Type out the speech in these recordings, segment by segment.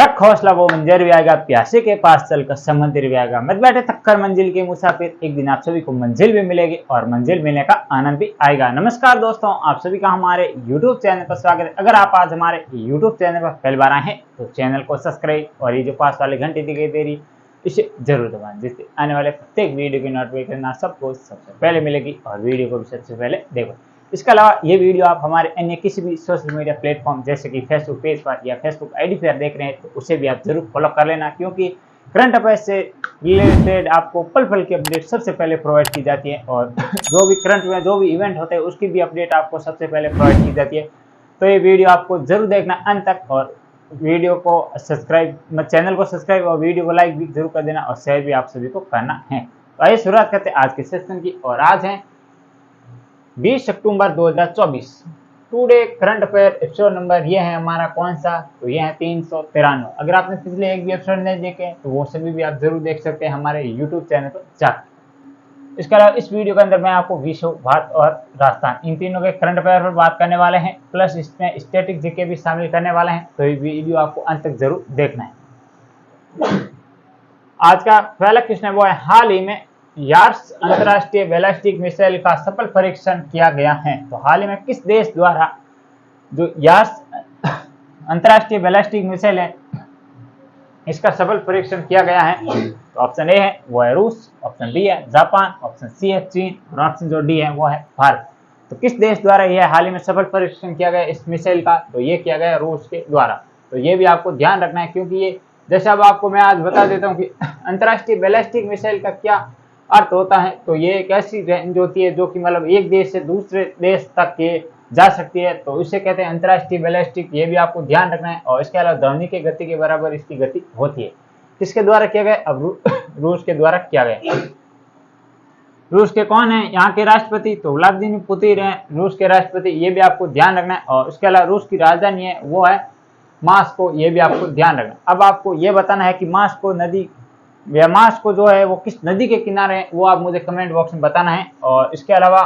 रख हौसला वो मंजर भी आएगा, प्यासे के पास चलकर समंदर भी आएगा, मत बैठे थककर मंजिल के मुसाफिर, एक दिन आप सभी को मंजिल भी मिलेगी और मंजिल मिलने का आनंद भी आएगा। नमस्कार दोस्तों, आप सभी का हमारे YouTube चैनल पर स्वागत है। अगर आप आज हमारे YouTube चैनल पर पहली बार आए हैं तो चैनल को सब्सक्राइब और ये जो पास वाली घंटी दिखाई दे रही इसे जरूर दबाएं, जिससे आने वाले प्रत्येक वीडियो की नोटिफिकेशन सबको सबसे पहले मिलेगी और वीडियो को भी सबसे पहले देखो। इसके अलावा ये वीडियो आप हमारे अन्य किसी भी सोशल मीडिया प्लेटफॉर्म जैसे कि फेसबुक पेज पर या फेसबुक आईडी पर देख रहे हैं तो उसे भी आप जरूर फॉलो कर लेना, क्योंकि करंट अफेयर्स से रिलेटेड आपको पल पल की अपडेट सबसे पहले प्रोवाइड की जाती है और जो भी करंट में जो भी इवेंट होते हैं उसकी भी अपडेट आपको सबसे पहले प्रोवाइड की जाती है। तो ये वीडियो आपको जरूर देखना अंत तक और वीडियो को सब्सक्राइब, चैनल को सब्सक्राइब और वीडियो को लाइक भी जरूर कर देना और शेयर भी आप सभी को करना है। तो आइए शुरुआत करते हैं आज के सेशन की। और आज है 20 अक्टूबर 2024। Today current affair episode number ये है हमारा कौन सा, तो ये है 393। अगर आपने पिछले एक भी एपिसोड नहीं देखे तो वो सभी भी आप जरूर देख सकते हैं हमारे यूट्यूब चैनल पर जाकर। इसके अलावा इस वीडियो के अंदर मैं आपको विश्व, भारत और राजस्थान इन तीनों के करंट अफेयर पर बात करने वाले हैं, प्लस इसमें स्टैटिक जीके भी शामिल करने वाले हैं। तो ये वीडियो आपको अंत तक जरूर देखना है। आज का पहला क्वेश्चन है वो है, हाल ही में यार्स अंतरराष्ट्रीय बैलिस्टिक मिसाइल का सफल परीक्षण किया गया है। तो हाल ही में किस देश द्वारा जो यार्स अंतरराष्ट्रीय बैलिस्टिक मिसाइल है इसका सफल परीक्षण किया गया है? तो ऑप्शन ए है वो है रूस, ऑप्शन बी है जापान, ऑप्शन सी है चीन और ऑप्शन जो डी है वो है भारत। तो किस देश द्वारा यह हाल ही में सफल परीक्षण किया गया इस मिसाइल का? तो ये किया गया रूस के द्वारा। तो ये भी आपको ध्यान रखना है, क्योंकि ये जैसे अब आपको मैं आज बता देता हूँ कि अंतरराष्ट्रीय बैलिस्टिक मिसाइल का क्या अर्थ होता है। तो ये एक ऐसी रेंज होती है जो कि मतलब एक देश से दूसरे देश तक के जा सकती है, तो इसे कहते हैं अंतरराष्ट्रीय बैलिस्टिक। ये भी आपको ध्यान रखना है। और इसके अलावा ध्वनि की गति के बराबर इसकी गति होती है। किसके द्वारा किया गया? अब रूस के द्वारा किया गया। रूस के कौन है यहाँ के राष्ट्रपति? तो व्लादिमीर पुतिन है रूस के राष्ट्रपति। ये भी आपको ध्यान रखना है। और इसके अलावा रूस की राजधानी है वो है मास्को। ये भी आपको ध्यान रखना है। अब आपको ये बताना है कि मास्को नदी या मास्को जो है वो किस नदी के किनारे है, वो आप मुझे कमेंट बॉक्स में बताना है। और इसके अलावा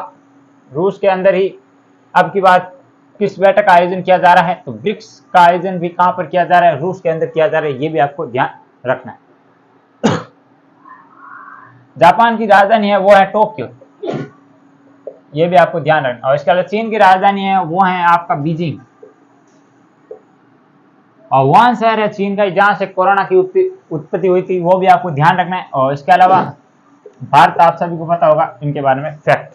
रूस के अंदर ही अब की बात किस बैठक का आयोजन किया जा रहा है? तो ब्रिक्स का आयोजन भी कहां पर किया जा रहा है? रूस के अंदर किया जा रहा है। ये भी आपको ध्यान रखना है। जापान की राजधानी है वो है टोक्यो। ये भी आपको ध्यान रखना। और इसके अलावा चीन की राजधानी है वो है आपका बीजिंग। और वुहान शहर है चीन का जहां से कोरोना की उत्पत्ति हुई थी, वो भी आपको ध्यान रखना है। और इसके अलावा भारत आप सभी को पता होगा इनके बारे में फैक्ट।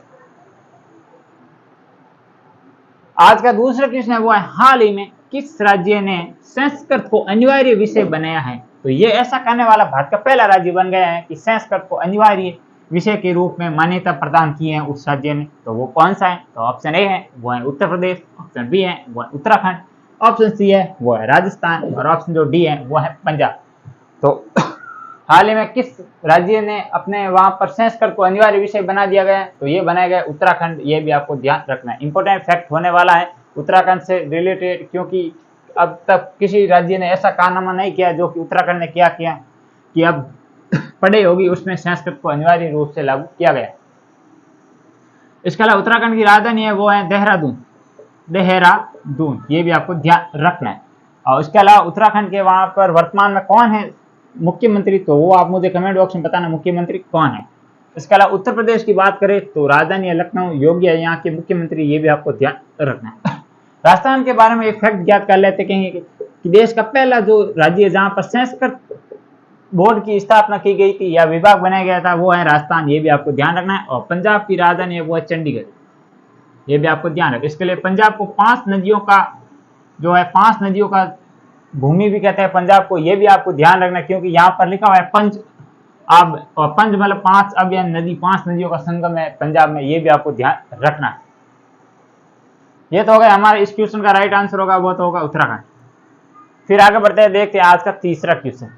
आज का दूसरा क्वेश्चन है वो है, हाल ही में किस राज्य ने संस्कृत को अनिवार्य विषय बनाया है? तो ये ऐसा करने वाला भारत का पहला राज्य बन गया है कि संस्कृत को अनिवार्य विषय के रूप में मान्यता प्रदान की है उस राज्य ने। तो वो कौन सा है? तो ऑप्शन ए है वो है उत्तर प्रदेश, ऑप्शन बी है वो है उत्तराखंड, ऑप्शन सी है वो है राजस्थान और ऑप्शन जो डी है वो है पंजाब। तो हाल ही में किस राज्य ने अपने वहां पर संस्कृत को अनिवार्य विषय बना दिया गया है? तो ये बनाया गया उत्तराखंड। ये भी आपको ध्यान रखना है। इंपॉर्टेंट फैक्ट होने वाला है उत्तराखंड से रिलेटेड, क्योंकि अब तक किसी राज्य ने ऐसा कारनामा नहीं किया जो कि उत्तराखंड ने क्या किया कि अब पढ़ाई होगी उसमें संस्कृत को अनिवार्य रूप से लागू किया गया। इसके अलावा उत्तराखंड की राजधानी है वो है देहरादून। ये भी आपको ध्यान रखना है। और इसके अलावा उत्तराखंड के वहां पर वर्तमान में कौन है मुख्यमंत्री? तो वो आप मुझे कमेंट बॉक्स में बताना मुख्यमंत्री कौन है। इसके अलावा उत्तर प्रदेश की बात करें तो राजधानी है लखनऊ। योगी है यहाँ के मुख्यमंत्री। ये भी आपको ध्यान रखना है। राजस्थान के बारे में एक फैक्ट ज्ञात कर लेते हैं कि देश का पहला जो राज्य है जहाँ पर संस्कृत बोर्ड की स्थापना की गई थी या विभाग बनाया गया था वो है राजस्थान। ये भी आपको ध्यान रखना है। और पंजाब की राजधानी है वो है चंडीगढ़। ये भी आपको ध्यान रखना। इसके लिए पंजाब को 5 नदियों का जो है 5 नदियों का भूमि भी कहते हैं पंजाब को। ये भी आपको ध्यान रखना, क्योंकि यहाँ पर लिखा हुआ है पंज अब, और पंज मतलब 5 अब या नदी 5 नदियों का संगम है पंजाब में। ये भी आपको ध्यान रखना है। ये तो हो गया हमारा इस क्वेश्चन का राइट आंसर होगा वो तो होगा उत्तराखंड। फिर आगे बढ़ते हैं, देखते हैं आज का तीसरा क्वेश्चन।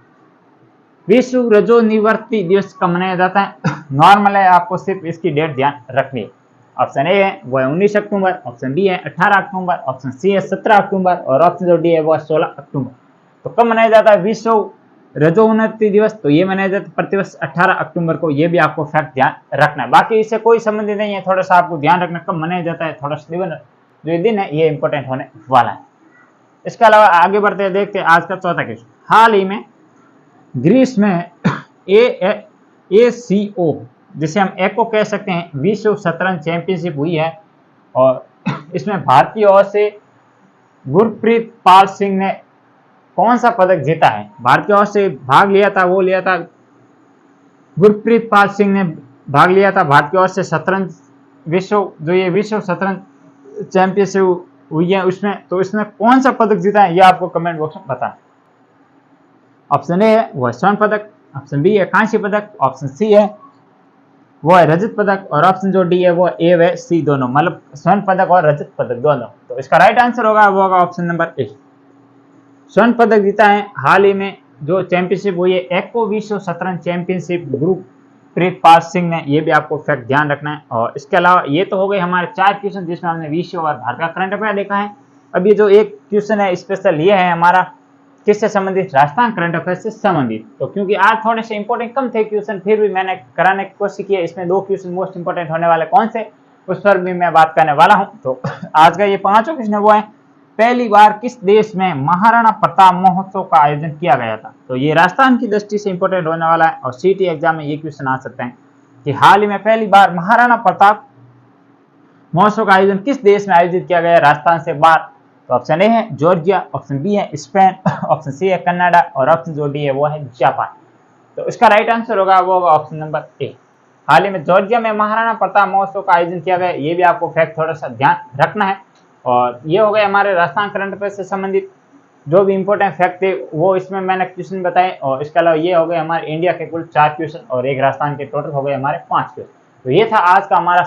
विश्व रजोनिवृत्ति दिवस कब मनाया जाता है? नॉर्मल है, आपको सिर्फ इसकी डेट ध्यान रखनी है। ऑप्शन ए है वो है 19 अक्टूबर, ऑप्शन बी है 18 अक्टूबर, ऑप्शन सी है 17 अक्टूबर और ऑप्शन जो डी है वो है 16 अक्टूबर। तो कब मनाया जाता है विश्व रजोन्नति दिवस? तो ये मनाया जाता है प्रतिवर्ष 18 अक्टूबर को। ये भी आपको फैक्ट ध्यान रखना है। बाकी इससे कोई संबंध नहीं है, थोड़ा सा आपको ध्यान रखना कब मनाया जाता है। थोड़ा सा जो दिन है ये इंपॉर्टेंट होने वाला है। इसके अलावा आगे बढ़ते हैं, देखते हैं आज का चौथा क्वेश्चन। हाल ही में ग्रीस में ACO जिसे हम एको कह सकते हैं विश्व शतरंज चैंपियनशिप हुई है और इसमें भारतीय ओर से गुरप्रीत पाल सिंह ने कौन सा पदक जीता है। भारतीय ओर से भाग लिया था, वो लिया था गुरप्रीत पाल सिंह ने भाग लिया था भारतीय ओर से शतरंज विश्व शतरंज चैंपियनशिप हुई है उसमें। तो इसमें कौन सा पदक जीता है ये आपको कमेंट बॉक्स में बताएं। ऑप्शन ए है वो है स्वर्ण पदक, ऑप्शन बी है कांस्य पदक, ऑप्शन सी है वो है रजत पदक और ऑप्शन जो डी है वो ए व सी दोनों, मतलब स्वर्ण पदक और रजत पदक दोनों। तो इसका राइट आंसर होगा वो होगा ऑप्शन नंबर ए, स्वर्ण पदक जीता है हाल ही में जो चैंपियनशिप हुई है एको विश्व शतरंज चैंपियनशिप गुरप्रीत पाल सिंह ने। ये भी आपको फैक्ट ध्यान रखना है। और इसके अलावा ये तो हो गए हमारे 4 क्वेश्चन जिसमें हमने विश्व और भारत का करंट अफेयर देखा है। अब ये जो एक क्वेश्चन है स्पेशल ये है हमारा किससे संबंधित, राजस्थान करंट अफेयर से संबंधित। तो क्योंकि आज थोड़े से इंपॉर्टेंट कम थे क्वेश्चन, फिर भी मैंने कराने की कोशिश की है। इसमें 2 क्वेश्चन मोस्ट इंपॉर्टेंट होने वाले कौन से उस पर भी मैं बात करने वाला हूं। तो आज का ये 5वां क्वेश्चन है वो है पहली बार किस देश में महाराणा प्रताप महोत्सव का आयोजन किया गया था। तो ये राजस्थान की दृष्टि से इंपॉर्टेंट होने वाला है और सीटी एग्जाम में ये क्वेश्चन आ सकते हैं कि हाल ही में पहली बार महाराणा प्रताप महोत्सव का आयोजन किस देश में आयोजित किया गया राजस्थान से बाहर। तो ऑप्शन ए है जॉर्जिया, ऑप्शन बी है स्पेन, ऑप्शन सी है कनाडा और ऑप्शन जो डी है वो है जापान। तो इसका राइट आंसर होगा वो होगा ऑप्शन नंबर ए। हाल ही में जॉर्जिया में महाराणा प्रताप महोत्सव का आयोजन किया गया, ये भी आपको फैक्ट थोड़ा सा ध्यान रखना है। और ये हो गए हमारे राजस्थान करंट अफेयर से संबंधित जो भी इंपॉर्टेंट फैक्ट थे वो इसमें मैंने क्वेश्चन बताए। और इसके अलावा ये हो गए हमारे इंडिया के कुल 4 क्वेश्चन और एक राजस्थान के, टोटल हो गए हमारे 5 क्वेश्चन। तो ये था आज का हमारा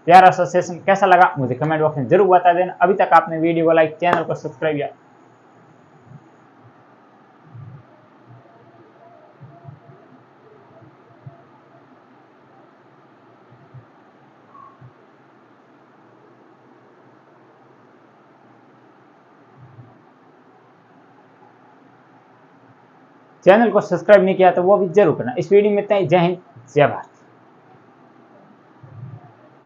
प्यारा सा सेशन। कैसा लगा मुझे कमेंट बॉक्स में जरूर बता देना। अभी तक आपने वीडियो को लाइक, चैनल को सब्सक्राइब किया चैनल को सब्सक्राइब नहीं किया तो वो भी जरूर करना। इस वीडियो में इतना ही। जय हिंद, जय भारत।